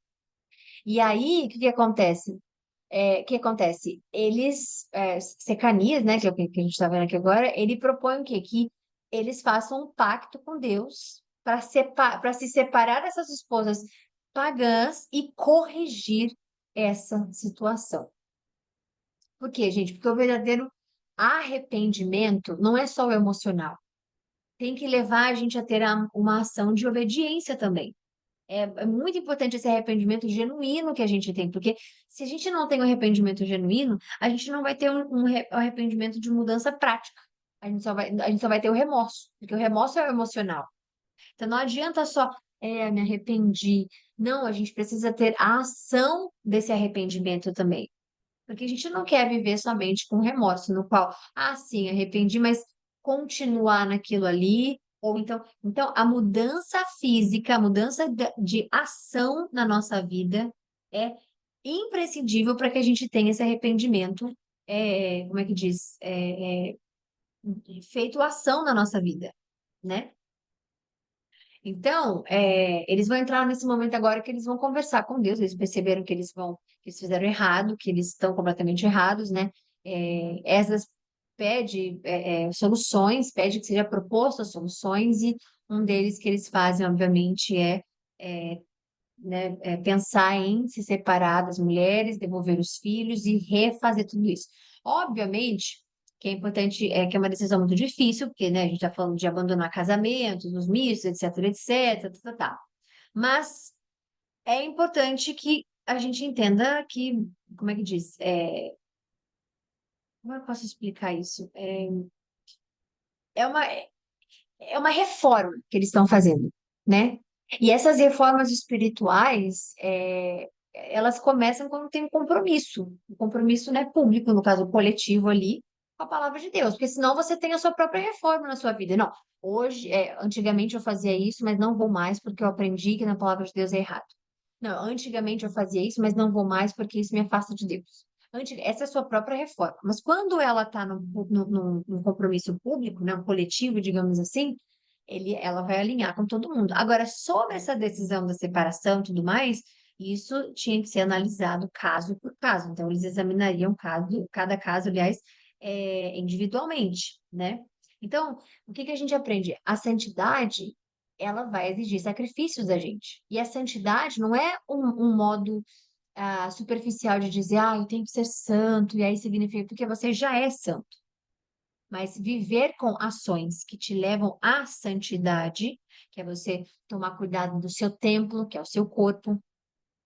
Speaker 1: E aí, o que que acontece? O que acontece? Secanias, né, que é o que a gente está vendo aqui agora, ele propõe o quê? Que eles façam um pacto com Deus para se separar dessas esposas pagãs e corrigir essa situação. Por quê, gente? Porque o verdadeiro arrependimento não é só o emocional. Tem que levar a gente a ter uma ação de obediência também. É muito importante esse arrependimento genuíno que a gente tem, porque se a gente não tem um arrependimento genuíno, a gente não vai ter um arrependimento de mudança prática. A gente só vai ter o remorso, porque o remorso é o emocional. Então não adianta só, me arrependi. Não, a gente precisa ter a ação desse arrependimento também. Porque a gente não quer viver somente com remorso, no qual, sim, arrependi, mas continuar naquilo ali, ou então a mudança física, a mudança de ação na nossa vida é imprescindível para que a gente tenha esse arrependimento, como é que diz? Feito ação na nossa vida, né? Então, eles vão entrar nesse momento agora que eles vão conversar com Deus. Eles perceberam que eles fizeram errado, que eles estão completamente errados, né? Esdras pede soluções, pede que seja propostas soluções, e um deles que eles fazem, obviamente, é, né, pensar em se separar das mulheres, devolver os filhos e refazer tudo isso. Obviamente, que é importante, que é uma decisão muito difícil, porque, né, a gente está falando de abandonar casamentos, os mistos, etc, etc, tá, tá, tá. Mas é importante que a gente entenda que, como é que diz? Como eu posso explicar isso? É uma, é uma reforma que eles estão fazendo, né? E essas reformas espirituais, elas começam quando tem um compromisso, né, público, no caso coletivo ali, com a palavra de Deus, porque senão você tem a sua própria reforma na sua vida. Não, hoje, antigamente eu fazia isso, mas não vou mais porque eu aprendi que na palavra de Deus é errado. Não, antigamente eu fazia isso, mas não vou mais porque isso me afasta de Deus. Essa é a sua própria reforma. Mas quando ela está num compromisso público, né, um coletivo, digamos assim, ela vai alinhar com todo mundo. Agora, sobre essa decisão da separação e tudo mais, isso tinha que ser analisado caso por caso. Então, eles examinariam cada caso, aliás, individualmente, né? Então, o que que a gente aprende? A santidade, ela vai exigir sacrifícios da gente. E a santidade não é um modo superficial de dizer, eu tenho que ser santo, e aí significa porque você já é santo. Mas viver com ações que te levam à santidade, que é você tomar cuidado do seu templo, que é o seu corpo,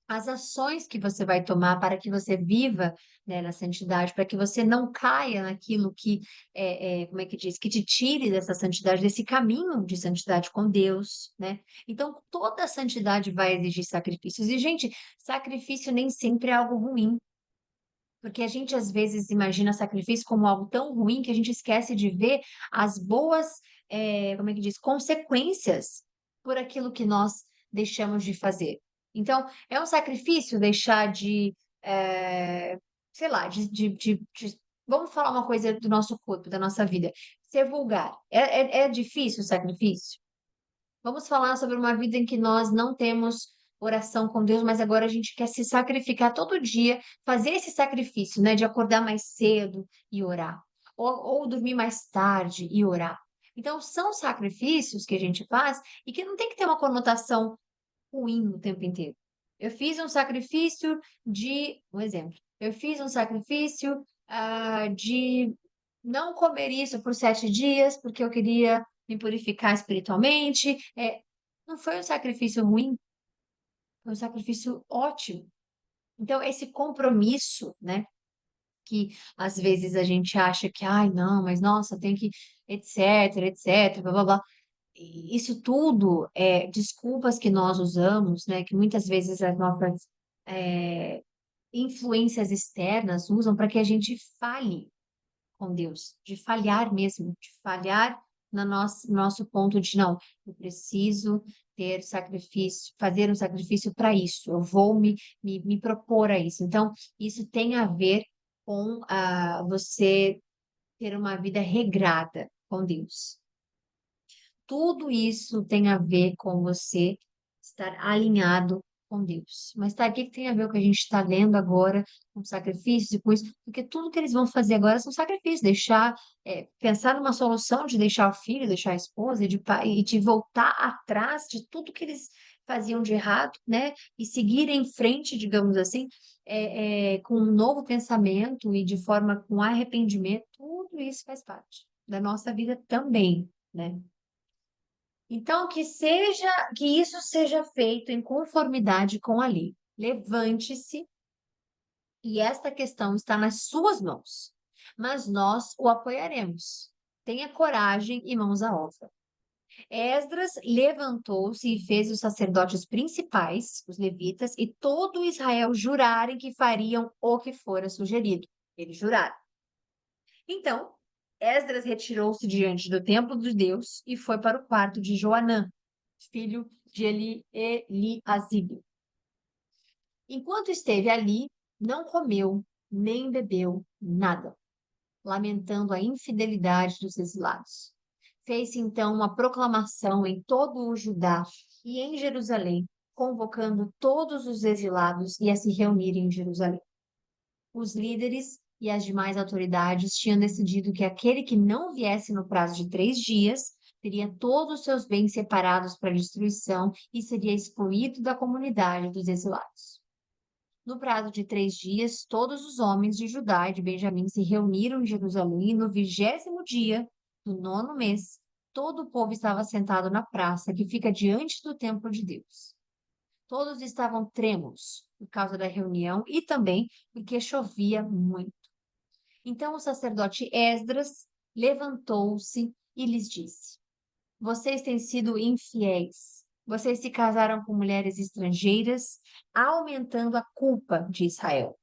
Speaker 1: as ações que você vai tomar para que você viva, né, na santidade, para que você não caia naquilo que, como é que diz, que te tire dessa santidade, desse caminho de santidade com Deus, né? Então, toda a santidade vai exigir sacrifícios. E, gente, sacrifício nem sempre é algo ruim. Porque a gente às vezes imagina sacrifício como algo tão ruim que a gente esquece de ver as boas, como é que diz, consequências por aquilo que nós deixamos de fazer. Então, é um sacrifício deixar sei lá, vamos falar uma coisa do nosso corpo, da nossa vida, ser vulgar. É difícil o sacrifício? Vamos falar sobre uma vida em que nós não temos oração com Deus, mas agora a gente quer se sacrificar todo dia, fazer esse sacrifício, né, de acordar mais cedo e orar, ou dormir mais tarde e orar. Então, são sacrifícios que a gente faz e que não tem que ter uma conotação ruim o tempo inteiro. Eu fiz um sacrifício um exemplo, eu fiz um sacrifício, de não comer isso por 7 dias, porque eu queria me purificar espiritualmente. Não foi um sacrifício ruim, foi um sacrifício ótimo. Então, esse compromisso, né, que às vezes a gente acha que, ai, não, mas nossa, tem que, etc, etc, blá, blá, blá. E isso tudo é desculpas que nós usamos, né, que muitas vezes as nossas é, influências externas usam para que a gente falhe com Deus, de falhar mesmo, de falhar no nosso ponto de não, eu preciso ter sacrifício, fazer um sacrifício para isso, eu vou me propor a isso. Então, isso tem a ver com você ter uma vida regrada com Deus. Tudo isso tem a ver com você estar alinhado com Deus. Mas tá, o que que tem a ver com o que a gente está lendo agora, com sacrifícios e com isso? Porque tudo que eles vão fazer agora são sacrifícios, pensar numa solução de deixar o filho, deixar a esposa e de voltar atrás de tudo que eles faziam de errado, né? E seguir em frente, digamos assim, com um novo pensamento e de forma com arrependimento, tudo isso faz parte da nossa vida também, né? Então, que isso seja feito em conformidade com a lei. Levante-se, e esta questão está nas suas mãos, mas nós o apoiaremos. Tenha coragem e mãos à obra. Esdras levantou-se e fez os sacerdotes principais, os levitas, e todo Israel jurarem que fariam o que fora sugerido. Eles juraram. Então, Esdras retirou-se diante do templo de Deus e foi para o quarto de Joanã, filho de Eliasibe. Enquanto esteve ali, não comeu nem bebeu nada, lamentando a infidelidade dos exilados. Fez-se então uma proclamação em todo o Judá e em Jerusalém, convocando todos os exilados e a se reunirem em Jerusalém. Os líderes e as demais autoridades tinham decidido que aquele que não viesse no prazo de 3 dias teria todos os seus bens separados para destruição e seria excluído da comunidade dos exilados. No prazo de 3 dias, todos os homens de Judá e de Benjamim se reuniram em Jerusalém, e no 20º dia do 9º mês, todo o povo estava sentado na praça que fica diante do templo de Deus. Todos estavam trêmulos por causa da reunião e também porque chovia muito. Então o sacerdote Esdras levantou-se e lhes disse: Vocês têm sido infiéis. Vocês se casaram com mulheres estrangeiras, aumentando a culpa de Israel.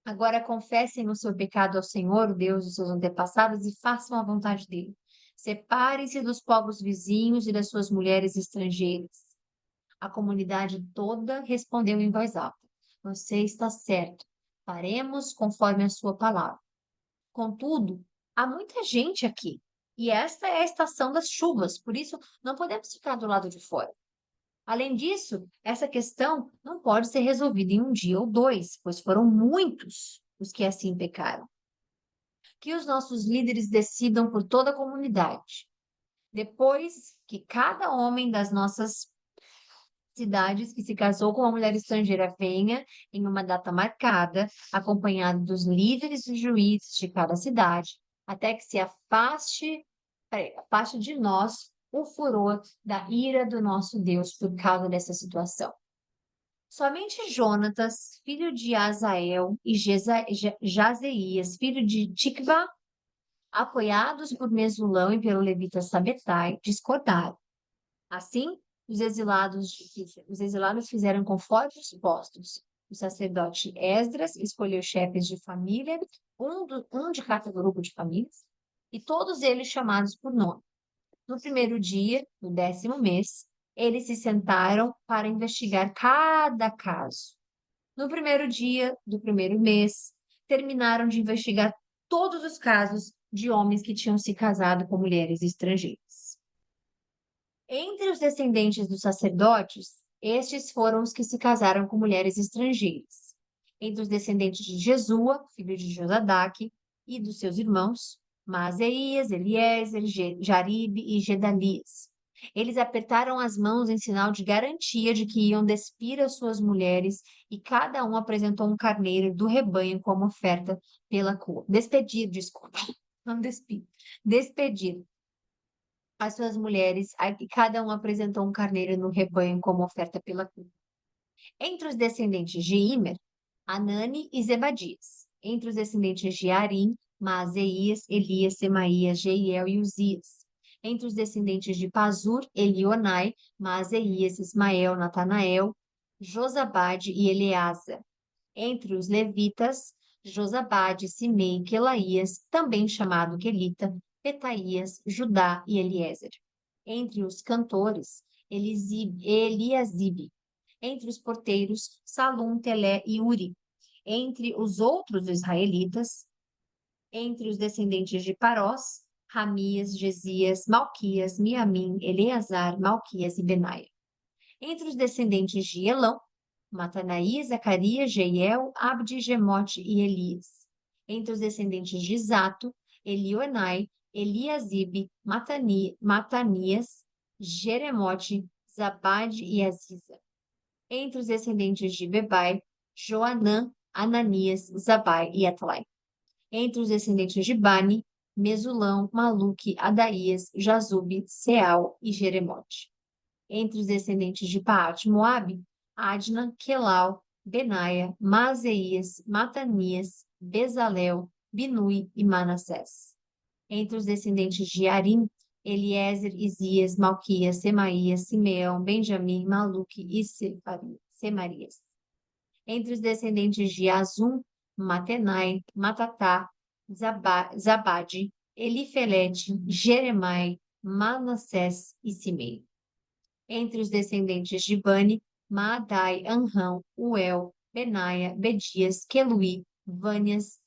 Speaker 1: Agora confessem o seu pecado ao Senhor, o Deus dos seus antepassados, e façam a vontade dele. Separem-se dos povos vizinhos e das suas mulheres estrangeiras. A comunidade toda respondeu em voz alta: Você está certo. Faremos conforme a sua palavra. Contudo, há muita gente aqui, e esta é a estação das chuvas, por isso não podemos ficar do lado de fora. Além disso, essa questão não pode ser resolvida em um dia ou dois, pois foram muitos os que assim pecaram. Que os nossos líderes decidam por toda a comunidade. Depois que cada homem das nossas cidades que se casou com uma mulher estrangeira venha em uma data marcada, acompanhado dos líderes e juízes de cada cidade, até que se afaste de nós o furor da ira do nosso Deus por causa dessa situação. Somente Jonatas, filho de Azael, e Jazeías, filho de Tikva, apoiados por Mesulão e pelo levita Sabetai, discordaram. Assim, os exilados fizeram conforme os postos. O sacerdote Esdras escolheu chefes de família, um de cada grupo de famílias, e todos eles chamados por nome. No primeiro dia, no 10º mês, eles se sentaram para investigar cada caso. No primeiro dia do primeiro mês, terminaram de investigar todos os casos de homens que tinham se casado com mulheres estrangeiras. Entre os descendentes dos sacerdotes, estes foram os que se casaram com mulheres estrangeiras. Entre os descendentes de Jesua, filho de Josadaque, e dos seus irmãos, Maaseías, Eliezer, Jaribe e Gedalias. Eles apertaram as mãos em sinal de garantia de que iam despir as suas mulheres, e cada um apresentou um carneiro do rebanho como oferta pela culpa. Despedir, desculpa. Não despir. Despedir as suas mulheres, e cada um apresentou um carneiro no rebanho como oferta pela culpa. Entre os descendentes de Imer, Anani e Zebadias. Entre os descendentes de Arim, Maaseías, Elias, Semaías, Jeiel e Uzias. Entre os descendentes de Pazur, Elionai, Maaseías, Ismael, Natanael, Josabade e Eleasa. Entre os levitas, Josabade, Simei, Quelaías, também chamado Quelita, Petaías, Judá e Eliezer. Entre os cantores, Eliasibe. Entre os porteiros, Salum, Telé e Uri. Entre os outros israelitas, entre os descendentes de Parós, Ramias, Gesias, Malquias, Miamim, Eleazar, Malquias e Benaia. Entre os descendentes de Elão, Matanaías, Zacarias, Jeiel, Abdi, Gemote e Elias. Entre os descendentes de Zato, Elionai, Eliasibe, Matanias, Jeremote, Zabade e Aziza. Entre os descendentes de Bebai, Joanã, Ananias, Zabai e Atlai. Entre os descendentes de Bani, Mesulão, Maluque, Adaías, Jazube, Seal e Jeremote. Entre os descendentes de Paate, Moabe, Adna, Quelau, Benaia, Maaseías, Matanias, Bezalel, Binui e Manassés. Entre os descendentes de Arim, Eliezer, Isias, Malquias, Semaías, Simeão, Benjamim, Maluque e Semarias. Entre os descendentes de Azum, Matenai, Matatá, Zabade, Elifelete, Jeremai, Manassés e Simei. Entre os descendentes de Bani, Maadai, Anrão, Uel, Benaia, Bedias, Queluí, Vânias,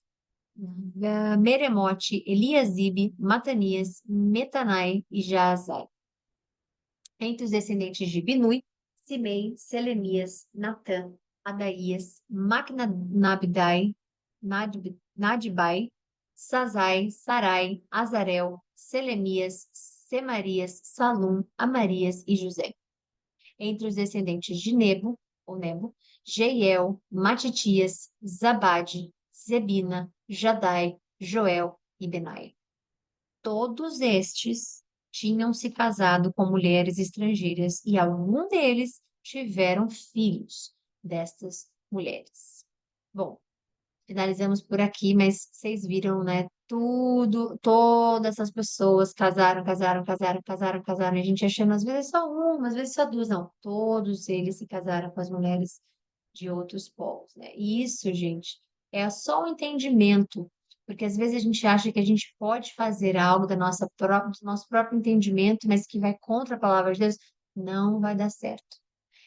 Speaker 1: Meremote, Eliasibe, Matanias, Metanai e Jaazai. Entre os descendentes de Binui, Simei, Selemias, Natã, Adaías, Macnabdai, Nadibai, Sazai, Sarai, Azarel, Selemias, Semarias, Salum, Amarias e José. Entre os descendentes de Nebo, Jeiel, Matitias, Zabade, Zebina, Jadai, Joel e Benaia. Todos estes tinham se casado com mulheres estrangeiras e algum deles tiveram filhos destas mulheres. Bom, finalizamos por aqui, mas vocês viram, né? Tudo, todas essas pessoas casaram, e a gente achando às vezes só uma, às vezes só duas, não. Todos eles se casaram com as mulheres de outros povos, né? E isso, gente, é só um entendimento, porque às vezes a gente acha que a gente pode fazer algo do nosso próprio entendimento, mas que vai contra a palavra de Deus, não vai dar certo.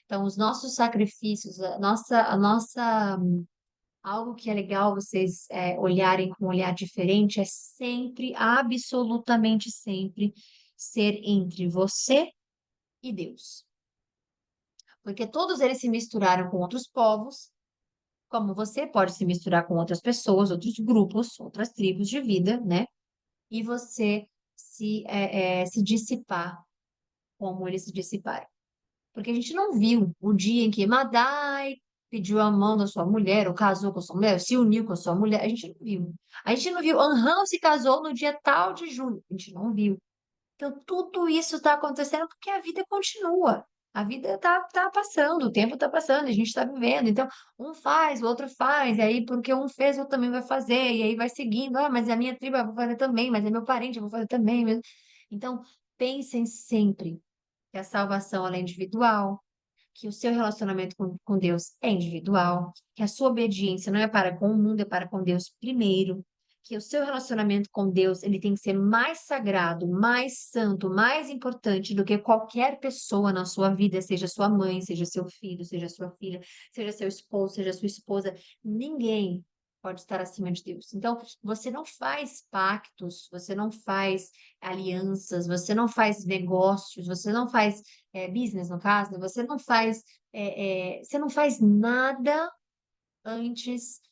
Speaker 1: Então, os nossos sacrifícios, algo que é legal vocês olharem com um olhar diferente é sempre, absolutamente sempre, ser entre você e Deus. Porque todos eles se misturaram com outros povos, como você pode se misturar com outras pessoas, outros grupos, outras tribos de vida, né? E você se dissipar como eles se dissiparam. Porque a gente não viu o dia em que Madai pediu a mão da sua mulher, ou casou com a sua mulher, ou se uniu com a sua mulher. A gente não viu. A gente não viu. Anrão se casou no dia tal de julho. A gente não viu. Então, tudo isso está acontecendo porque a vida continua. A vida tá passando, o tempo está passando, a gente está vivendo. Então, um faz, o outro faz, e aí porque um fez, o outro também vai fazer, e aí vai seguindo. Ah, mas é a minha tribo, eu vou fazer também, mas é meu parente, eu vou fazer também. Então, pensem sempre que a salvação ela é individual, que o seu relacionamento com Deus é individual, que a sua obediência não é para com o mundo, é para com Deus primeiro, que o seu relacionamento com Deus ele tem que ser mais sagrado, mais santo, mais importante do que qualquer pessoa na sua vida, seja sua mãe, seja seu filho, seja sua filha, seja seu esposo, seja sua esposa. Ninguém pode estar acima de Deus. Então, você não faz pactos, você não faz alianças, você não faz negócios, você não faz business, no caso, né? Você não faz nada antes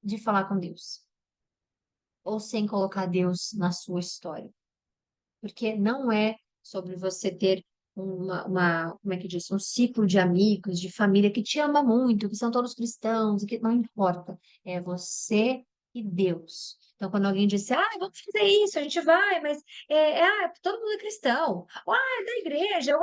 Speaker 1: de falar com Deus, ou sem colocar Deus na sua história. Porque não é sobre você ter como é que diz, um ciclo de amigos, de família que te ama muito, que são todos cristãos, e que não importa. É você e Deus. Então, quando alguém diz, vamos fazer isso, a gente vai, mas todo mundo é cristão, é da igreja,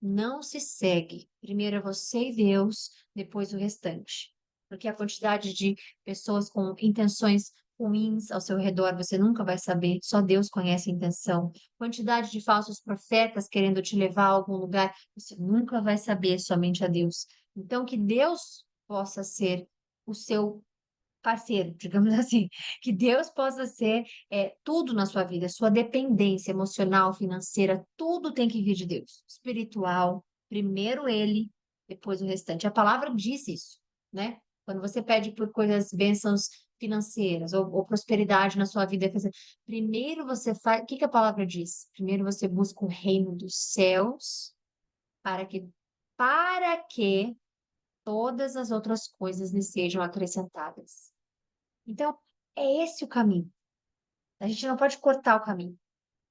Speaker 1: não se segue. Primeiro é você e Deus, depois o restante. Porque a quantidade de pessoas com intenções ruins ao seu redor, você nunca vai saber, só Deus conhece a intenção. Quantidade de falsos profetas querendo te levar a algum lugar, você nunca vai saber, somente a Deus. Então, que Deus possa ser o seu parceiro, digamos assim, que Deus possa ser tudo na sua vida, sua dependência emocional, financeira, tudo tem que vir de Deus. Espiritual, primeiro Ele, depois o restante. A palavra diz isso, né? Quando você pede por coisas, bênçãos financeiras ou prosperidade na sua vida, primeiro você faz, o que que a palavra diz? Primeiro você busca o reino dos céus para que para que todas as outras coisas lhe sejam acrescentadas. Então, é esse o caminho. A gente não pode cortar o caminho.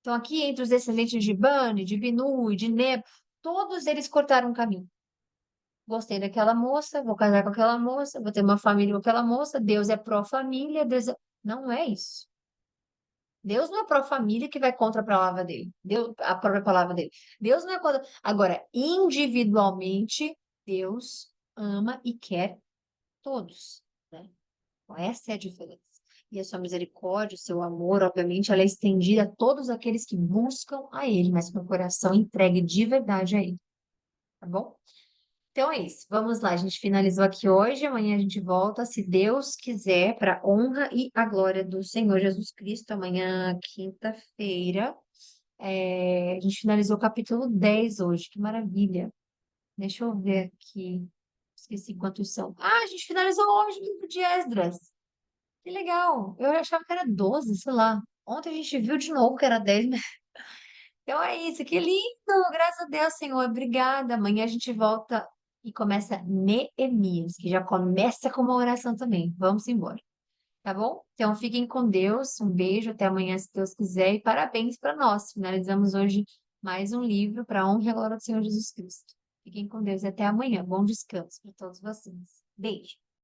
Speaker 1: Então, aqui entre os descendentes de Bani, de Binu e de Nebo, todos eles cortaram o caminho. Gostei daquela moça, vou casar com aquela moça, vou ter uma família com aquela moça. Deus é pró-família, Não é isso. Deus não é pró-família que vai contra a palavra dele. Deus, a própria palavra dele. Deus não é contra. Agora, individualmente, Deus ama e quer todos, né? Então, essa é a diferença. E a sua misericórdia, o seu amor, obviamente, ela é estendida a todos aqueles que buscam a Ele, mas com o coração entregue de verdade a Ele, tá bom? Então é isso. Vamos lá, a gente finalizou aqui hoje. Amanhã a gente volta, se Deus quiser, para a honra e a glória do Senhor Jesus Cristo. Amanhã, quinta-feira. A gente finalizou o capítulo 10 hoje. Que maravilha. Deixa eu ver aqui. Esqueci quantos são. A gente finalizou hoje o livro de Esdras. Que legal. Eu achava que era 12, sei lá. Ontem a gente viu de novo que era 10, né? Então é isso. Que lindo. Graças a Deus, Senhor. Obrigada. Amanhã a gente volta e começa Neemias, que já começa com uma oração também. Vamos embora. Tá bom? Então fiquem com Deus. Um beijo. Até amanhã, se Deus quiser. E parabéns para nós. Finalizamos hoje mais um livro para a honra e glória do Senhor Jesus Cristo. Fiquem com Deus e até amanhã. Bom descanso para todos vocês. Beijo.